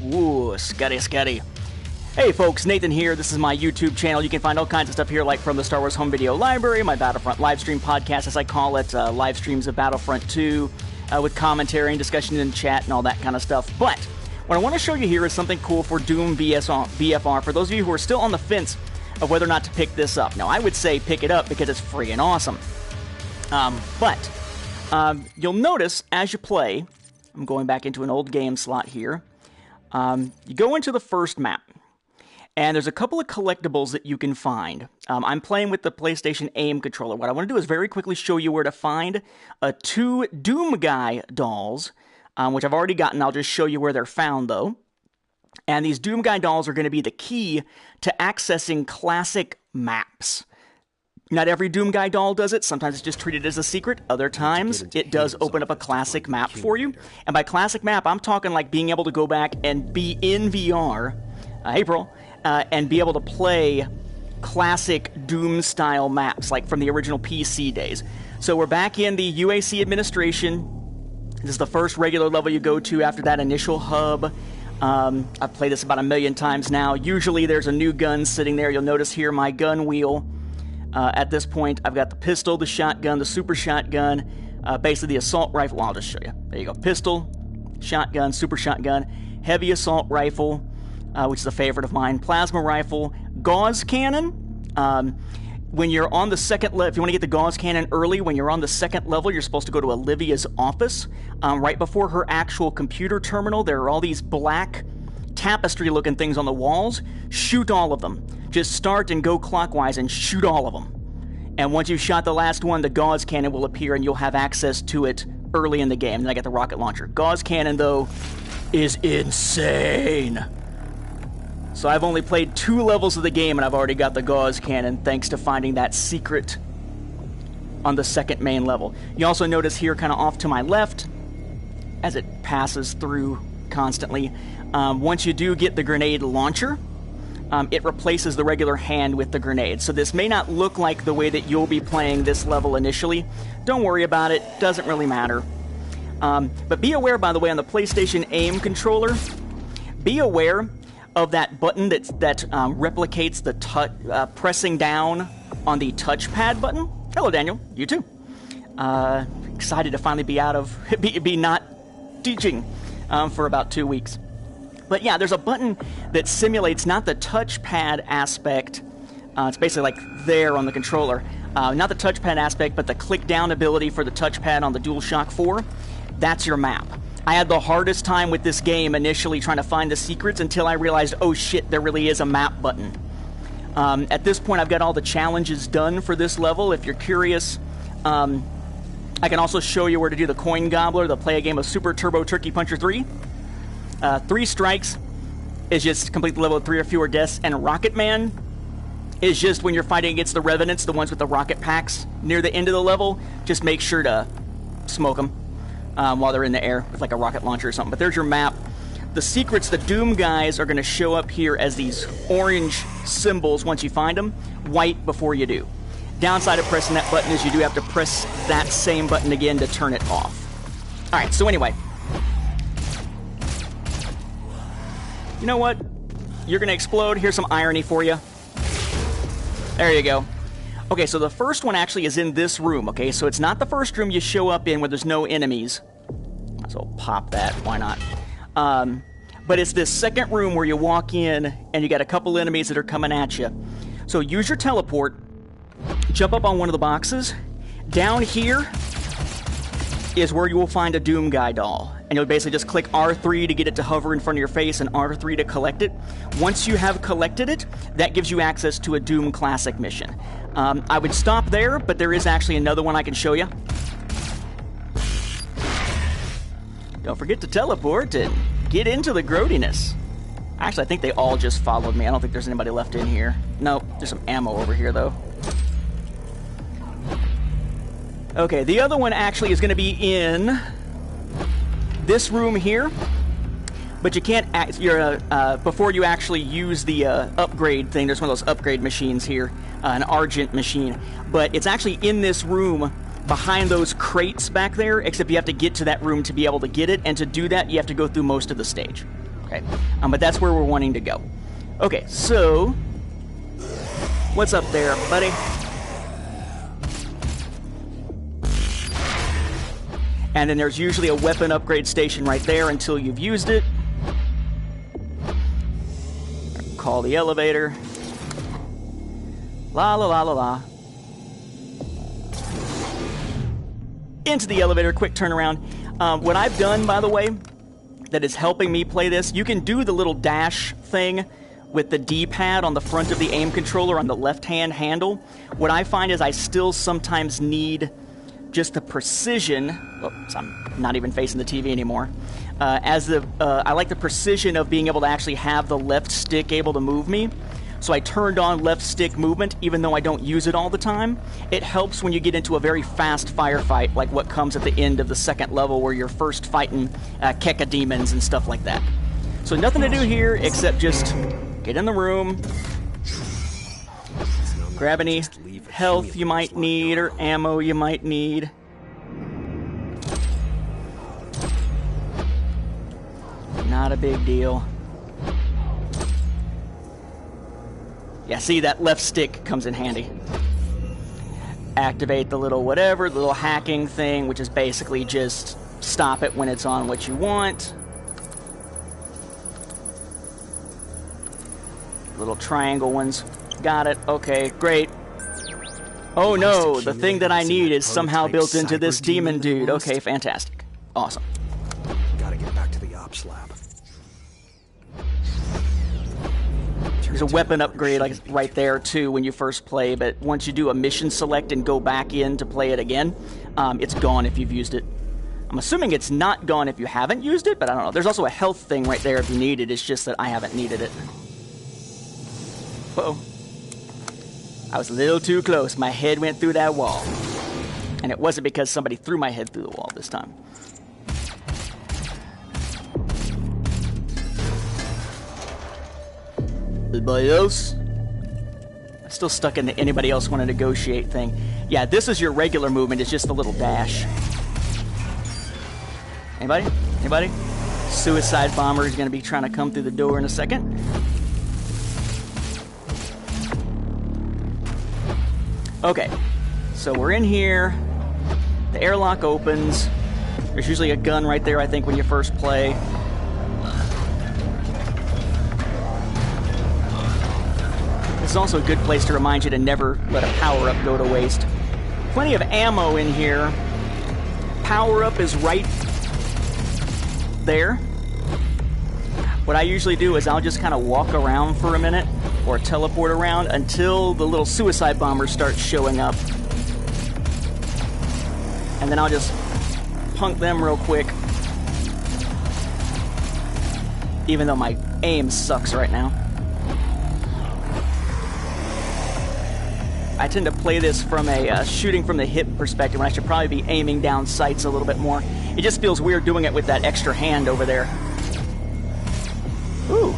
Ooh, Scuddy Scuddy. Hey folks, Nathan here. This is my YouTube channel. You can find all kinds of stuff here, like from the Star Wars Home Video Library, my Battlefront livestream podcast, as I call it, live streams of Battlefront 2, with commentary and discussion in chat and all that kind of stuff. But what I want to show you here is something cool for Doom VFR, for those of you who are still on the fence of whether or not to pick this up. Now, I would say pick it up because it's free and awesome. But you'll notice as you play, I'm going back into an old game slot here, you go into the first map. And there's a couple of collectibles that you can find. I'm playing with the PlayStation Aim controller. What I want to do is very quickly show you where to find two Doom Guy dolls, which I've already gotten. I'll just show you where they're found, though. And these Doom Guy dolls are going to be the key to accessing classic maps. Not every Doom Guy doll does it. Sometimes it's just treated as a secret. Other times, it does open up a classic map for you. And by classic map, I'm talking like being able to go back and be in VR, April, and be able to play classic Doom-style maps, like from the original PC days. So we're back in the UAC administration. This is the first regular level you go to after that initial hub. I've played this about 1,000,000 times now. Usually there's a new gun sitting there. You'll notice here my gun wheel. At this point, I've got the pistol, the shotgun, the super shotgun, basically the assault rifle. Well, I'll just show you. There you go. Pistol, shotgun, super shotgun, heavy assault rifle, which is a favorite of mine, plasma rifle, gauze cannon. When you're on the second level, if you want to get the gauze cannon early, when you're on the second level, you're supposed to go to Olivia's office. Right before her actual computer terminal, there are all these black tapestry-looking things on the walls. Shoot all of them. Just start and go clockwise and shoot all of them. And once you've shot the last one, the gauze cannon will appear and you'll have access to it early in the game. Then I get the rocket launcher. Gauze cannon, though, is insane. So I've only played 2 levels of the game and I've already got the gauze cannon thanks to finding that secret on the second main level. You also notice here kind of off to my left, as it passes through constantly, once you do get the grenade launcher, it replaces the regular hand with the grenade. So this may not look like the way that you'll be playing this level initially. Don't worry about it. Doesn't really matter. But be aware, by the way, on the PlayStation Aim controller, be aware of that button that replicates the pressing down on the touchpad button. Hello, Daniel. You too. Excited to finally be not teaching for about 2 weeks. But yeah, there's a button that simulates not the touchpad aspect. It's basically like there on the controller. Not the touchpad aspect, but the click down ability for the touchpad on the DualShock 4. That's your map. I had the hardest time with this game initially trying to find the secrets until I realized, oh shit, there really is a map button. At this point, I've got all the challenges done for this level. If you're curious, I can also show you where to do the coin gobbler, to play a game of Super Turbo Turkey Puncher 3. 3 strikes is just complete the level with 3 or fewer deaths, and Rocket Man is just when you're fighting against the Revenants, the ones with the rocket packs near the end of the level, just make sure to smoke them while they're in the air with like a rocket launcher or something. But there's your map. The secrets, the Doom guys, are going to show up here as these orange symbols once you find them, white before you do. Downside of pressing that button is you do have to press that same button again to turn it off. Alright, so anyway. You know what? You're going to explode. Here's some irony for you. There you go. Okay, so the first one actually is in this room, okay? So it's not the first room you show up in where there's no enemies. Might as well pop that. Why not? But it's this second room where you walk in and you got a couple enemies that are coming at you. So use your teleport. Jump up on one of the boxes. Down here is where you will find a Doom Guy doll. And you'll basically just click R3 to get it to hover in front of your face and R3 to collect it. Once you have collected it, that gives you access to a Doom Classic mission. I would stop there, but there is actually another one I can show you. Don't forget to teleport and get into the grody-ness. Actually, I think they all just followed me. I don't think there's anybody left in here. Nope, there's some ammo over here, though. Okay, the other one actually is going to be in this room here, but you can't before you actually use the upgrade thing. There's one of those upgrade machines here, an Argent machine, but it's actually in this room behind those crates back there, except you have to get to that room to be able to get it, and to do that you have to go through most of the stage. Okay, but that's where we're wanting to go. Okay, so what's up there, buddy? And then there's usually a weapon upgrade station right there until you've used it. Call the elevator. La la la la la. Into the elevator, quick turnaround. What I've done, by the way, that is helping me play this, you can do the little dash thing with the D-pad on the front of the aim controller on the left-hand handle. What I find is I still sometimes need just the precision. Oops, I'm not even facing the TV anymore. I like the precision of being able to actually have the left stick able to move me. So I turned on left stick movement, even though I don't use it all the time. It helps when you get into a very fast firefight, like what comes at the end of the second level, where you're first fighting Keka demons and stuff like that. So nothing to do here except just get in the room, grab any health you might need or ammo you might need. Not a big deal. Yeah, see, that left stick comes in handy. Activate the little whatever, the little hacking thing, which is basically just stop it when it's on what you want. Little triangle ones. Got it. Okay, great. Oh no, the thing that I need is somehow built into this demon dude. Okay, fantastic. Awesome. Gotta get back to the ops lab. There's a weapon upgrade like right there too when you first play, but once you do a mission select and go back in to play it again, it's gone if you've used it. I'm assuming it's not gone if you haven't used it, but I don't know. There's also a health thing right there if you need it. It's just that I haven't needed it. Uh-oh. I was a little too close. My head went through that wall. And it wasn't because somebody threw my head through the wall this time. Anybody else? I'm still stuck in the anybody else want to negotiate thing. Yeah, this is your regular movement. It's just a little dash. Anybody? Anybody? Suicide bomber is going to be trying to come through the door in a second. Okay, so we're in here. The airlock opens. There's usually a gun right there, I think, when you first play. This is also a good place to remind you to never let a power-up go to waste. Plenty of ammo in here. Power-up is right there. What I usually do is I'll just kind of walk around for a minute or teleport around until the little suicide bombers start showing up. And then I'll just punk them real quick. Even though my aim sucks right now. I tend to play this from a shooting from the hip perspective when I should probably be aiming down sights a little bit more. It just feels weird doing it with that extra hand over there. Ooh.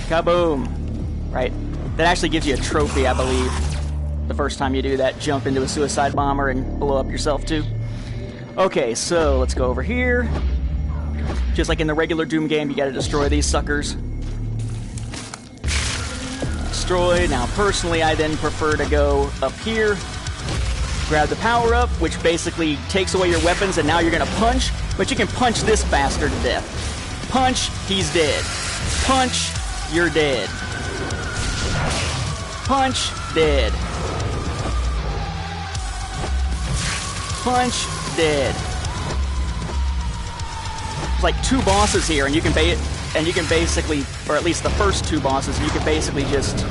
Kaboom. Right. That actually gives you a trophy, I believe. The first time you do that, jump into a suicide bomber and blow up yourself too. Okay, so let's go over here. Just like in the regular Doom game, you gotta destroy these suckers. Destroy. Now, personally, I then prefer to go up here. Grab the power-up, which basically takes away your weapons, and now you're gonna punch, but you can punch this bastard to death. Punch, he's dead. Punch, you're dead. Punch, dead. Punch, dead. There's like two bosses here, and you can basically, or at least the first two bosses, and you can basically just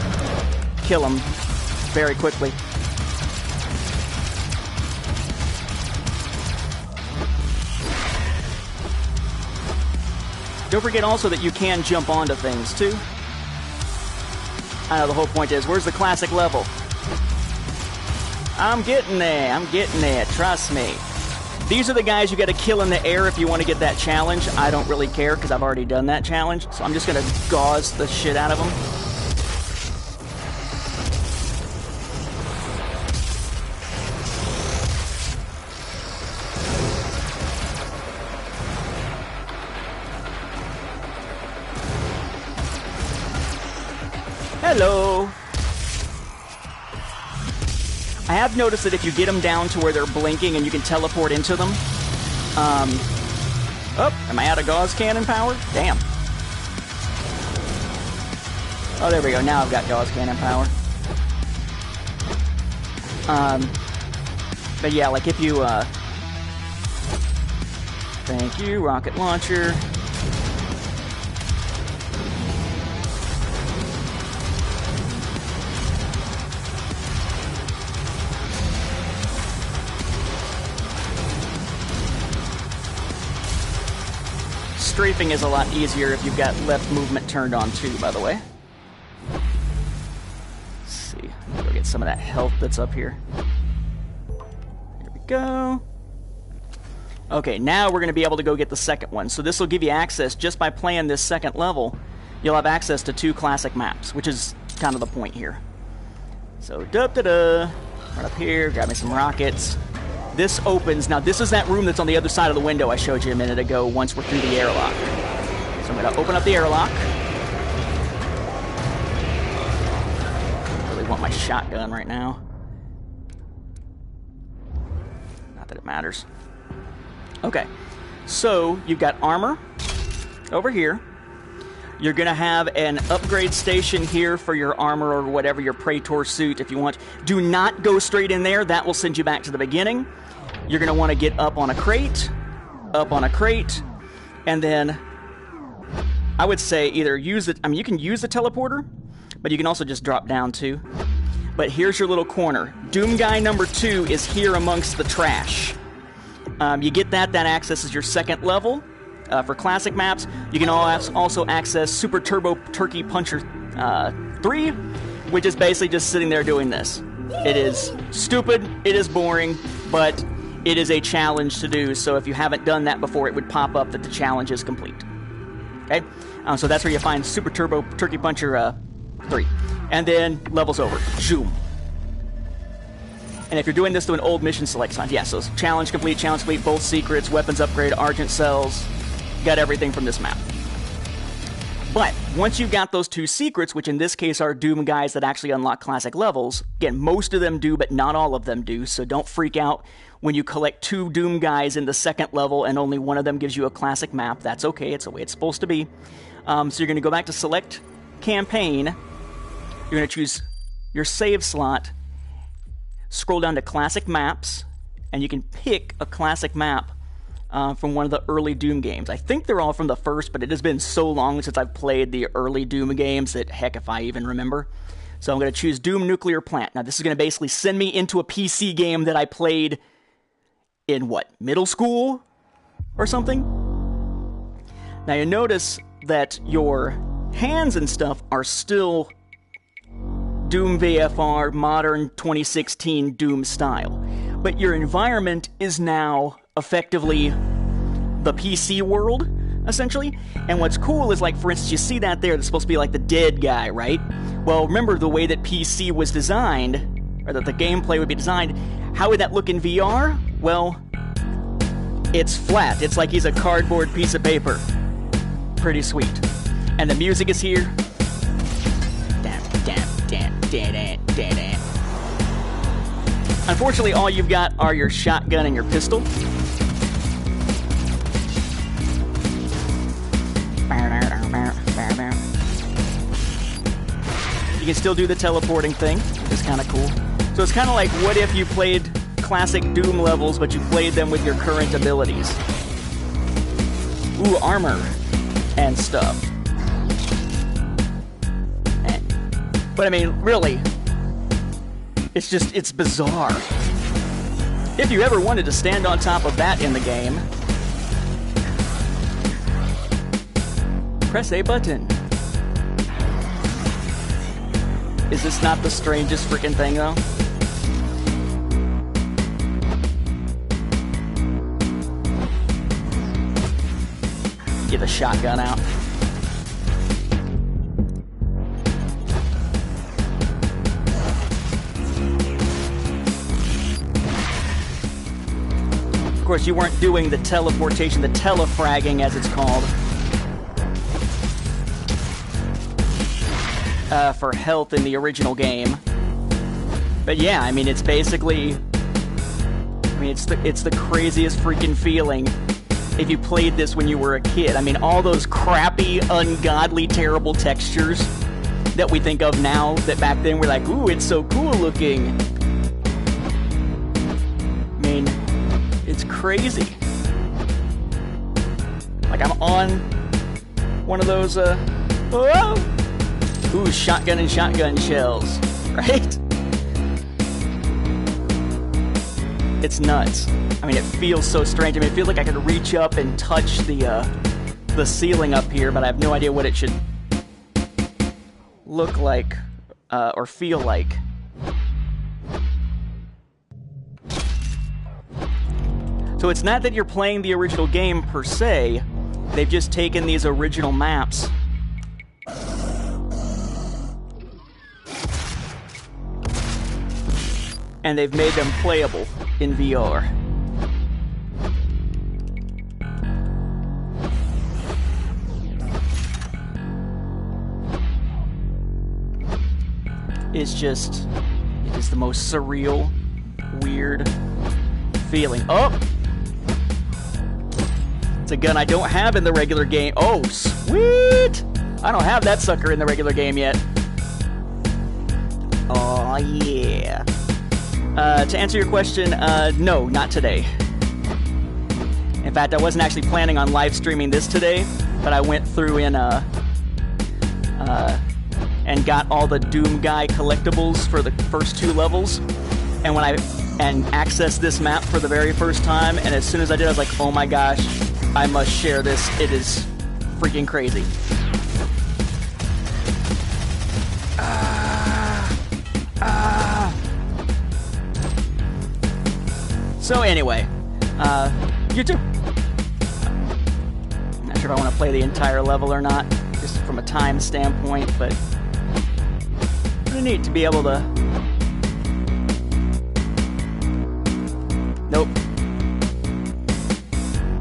kill them very quickly. Don't forget also that you can jump onto things, too. I know the whole point is, where's the classic level? I'm getting there. I'm getting there. Trust me. These are the guys you got to kill in the air if you want to get that challenge. I don't really care because I've already done that challenge. So I'm just going to gauze the shit out of them. Hello. I have noticed that if you get them down to where they're blinking and you can teleport into them. Oh, am I out of gauze cannon power? Damn. Oh, there we go. Now I've got gauze cannon power. But yeah, like if you, thank you, rocket launcher. Strafing is a lot easier if you've got left movement turned on too, by the way. Let's see. Let's go get some of that health that's up here. Here we go. Okay, now we're going to be able to go get the second one. So this will give you access, just by playing this second level, you'll have access to 2 classic maps, which is kind of the point here. So, da-da-da. Right up here, grab me some rockets. This opens, now this is that room that's on the other side of the window I showed you a minute ago once we're through the airlock. So I'm going to open up the airlock. I really want my shotgun right now. Not that it matters. Okay, so you've got armor over here. You're going to have an upgrade station here for your armor or whatever, your Praetor suit if you want. Do not go straight in there. That will send you back to the beginning. You're going to want to get up on a crate, and then I would say either use it. I mean, you can use the teleporter, but you can also just drop down too. But here's your little corner. Doom Guy number 2 is here amongst the trash. You get that accesses your second level. For classic maps, you can also access Super Turbo Turkey Puncher 3, which is basically just sitting there doing this. It is stupid, it is boring, but it is a challenge to do, so if you haven't done that before, it would pop up that the challenge is complete. Okay? So that's where you find Super Turbo Turkey Puncher 3. And then levels over. Zoom. And if you're doing this to an old mission select sign, yeah, so challenge complete, both secrets, weapons upgrade, Argent cells, got everything from this map. But once you've got those 2 secrets, which in this case are Doom Guys that actually unlock classic levels, again, most of them do, but not all of them do, so don't freak out when you collect 2 Doom Guys in the second level and only one of them gives you a classic map. That's okay, it's the way it's supposed to be. So you're going to go back to Select Campaign, you're going to choose your save slot, scroll down to Classic Maps, and you can pick a classic map from one of the early Doom games. I think they're all from the first, but it has been so long since I've played the early Doom games that, heck, if I even remember. So I'm going to choose Doom Nuclear Plant. Now, this is going to basically send me into a PC game that I played in, what, middle school or something? Now, you notice that your hands and stuff are still Doom VFR, modern 2016 Doom style. But your environment is now effectively the PC world, essentially. And what's cool is, like, for instance, you see that there, that's supposed to be like the dead guy, right? Well, remember the way that PC was designed, or that the gameplay would be designed, how would that look in VR? Well, it's flat. It's like he's a cardboard piece of paper. Pretty sweet. And the music is here. Unfortunately, all you've got are your shotgun and your pistol. You can still do the teleporting thing, which is kind of cool. So it's kind of like, what if you played classic Doom levels, but you played them with your current abilities? Ooh, armor and stuff. But I mean, really, it's bizarre. If you ever wanted to stand on top of that in the game, press a button. Is this not the strangest freaking thing, though? Get the shotgun out. Of course, you weren't doing the teleportation, the telefragging as it's called. for health in the original game. But yeah, I mean, it's basically... I mean, it's the craziest freaking feeling if you played this when you were a kid. I mean, all those crappy, ungodly, terrible textures that we think of now, that back then we're like, ooh, it's so cool looking. I mean, it's crazy. Like, I'm on one of those, ooh, shotgun and shotgun shells, right? It's nuts. I mean, it feels so strange. I mean, it feels like I could reach up and touch the ceiling up here, but I have no idea what it should look like or feel like. So it's not that you're playing the original game per se. They've just taken these original maps and they've made them playable in VR. It is the most surreal, weird feeling. Oh! It's a gun I don't have in the regular game. Oh, sweet! I don't have that sucker in the regular game yet. Oh, yeah. To answer your question, no, not today. In fact, I wasn't actually planning on live streaming this today, but I went through and got all the Doom Guy collectibles for the first 2 levels. And when I accessed this map for the very first time, and as soon as I did, I was like, oh my gosh, I must share this. It is freaking crazy. So anyway, you too. I'm not sure if I want to play the entire level or not, just from a time standpoint, but pretty neat to be able to... Nope.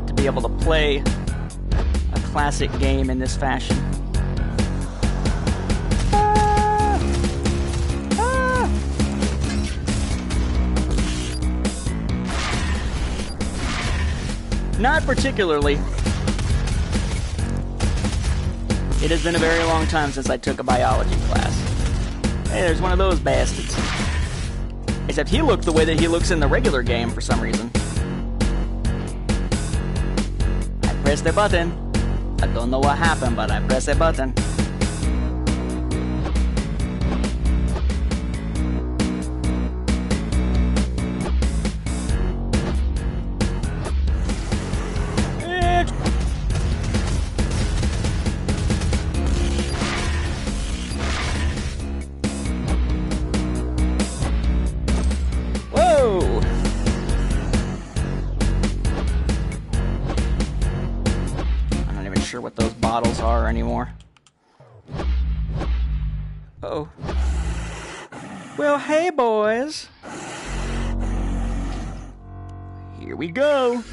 To be able to play a classic game in this fashion. Not particularly. It has been a very long time since I took a biology class. Hey, there's one of those bastards. Except he looked the way that he looks in the regular game for some reason. I pressed the button. I don't know what happened, but I pressed the button. What those bottles are anymore. Uh-oh. Well, hey, boys. Here we go.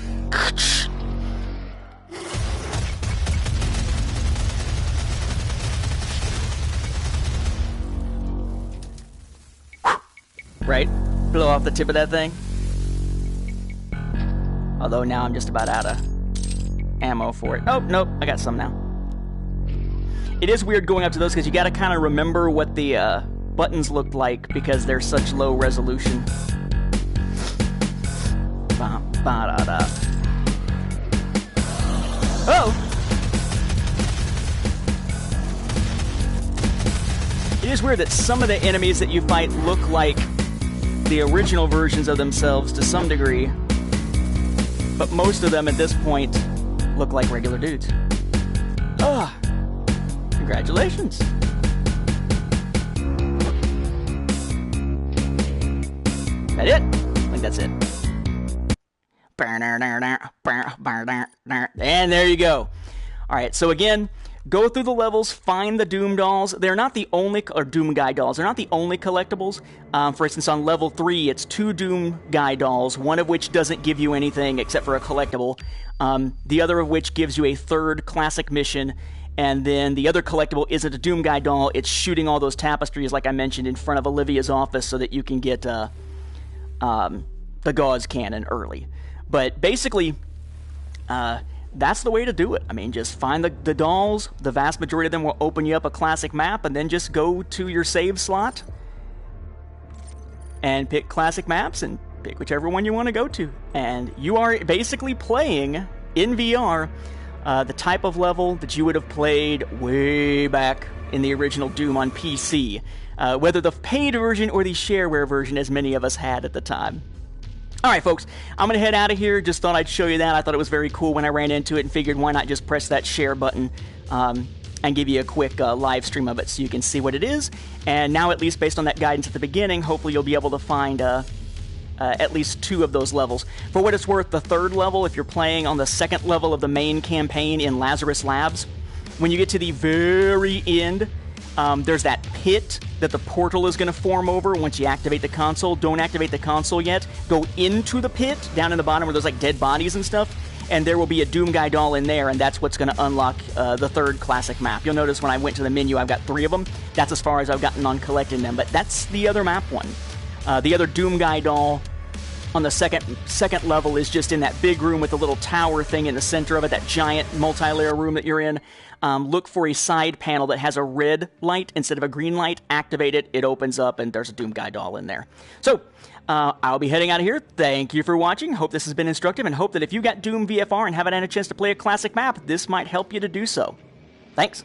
Right? Blow off the tip of that thing. Although now I'm just about out of ammo for it. Oh, nope, I got some now. It is weird going up to those because you gotta kind of remember what the buttons looked like because they're such low resolution. Ba-da-da. Oh! It is weird that some of the enemies that you fight look like the original versions of themselves to some degree, but most of them at this point look like regular dudes. Oh, congratulations. That it? I think that's it. And there you go. Alright, so again, go through the levels, find the Doom dolls. They're not the only, or Doom Guy dolls, they're not the only collectibles. For instance, on level 3, it's 2 Doom Guy dolls, one of which doesn't give you anything except for a collectible. The other of which gives you a 3rd classic mission, And then the other collectible isn't a Doom Guy doll. It's shooting all those tapestries, like I mentioned, in front of Olivia's office so that you can get the gauze cannon early. But basically, that's the way to do it. I mean, just find the dolls. The vast majority of them will open you up a classic map, and then just go to your save slot and pick classic maps and pick whichever one you want to go to. And you are basically playing in VR the type of level that you would have played way back in the original Doom on PC, whether the paid version or the shareware version, as many of us had at the time. Alright folks, I'm going to head out of here. Just thought I'd show you that. I thought it was very cool when I ran into it and figured why not just press that share button and give you a quick live stream of it so you can see what it is. And now, at least based on that guidance at the beginning, hopefully you'll be able to find at least 2 of those levels. For what it's worth, the 3rd level, if you're playing on the 2nd level of the main campaign in Lazarus Labs, when you get to the very end, there's that pit that the portal is going to form over once you activate the console. Don't activate the console yet. Go into the pit, down in the bottom where there's like dead bodies and stuff, and there will be a Doom Guy doll in there, and that's what's going to unlock the 3rd classic map. You'll notice when I went to the menu, I've got 3 of them. That's as far as I've gotten on collecting them, but that's the other map one. The other Doom Guy doll on the second level is just in that big room with the little tower thing in the center of it, that giant multi-layer room that you're in. Look for a side panel that has a red light instead of a green light. Activate it, it opens up, and there's a Doom Guy doll in there. So, I'll be heading out of here. Thank you for watching. Hope this has been instructive, and hope that if you got Doom VFR and haven't had a chance to play a classic map, this might help you to do so. Thanks.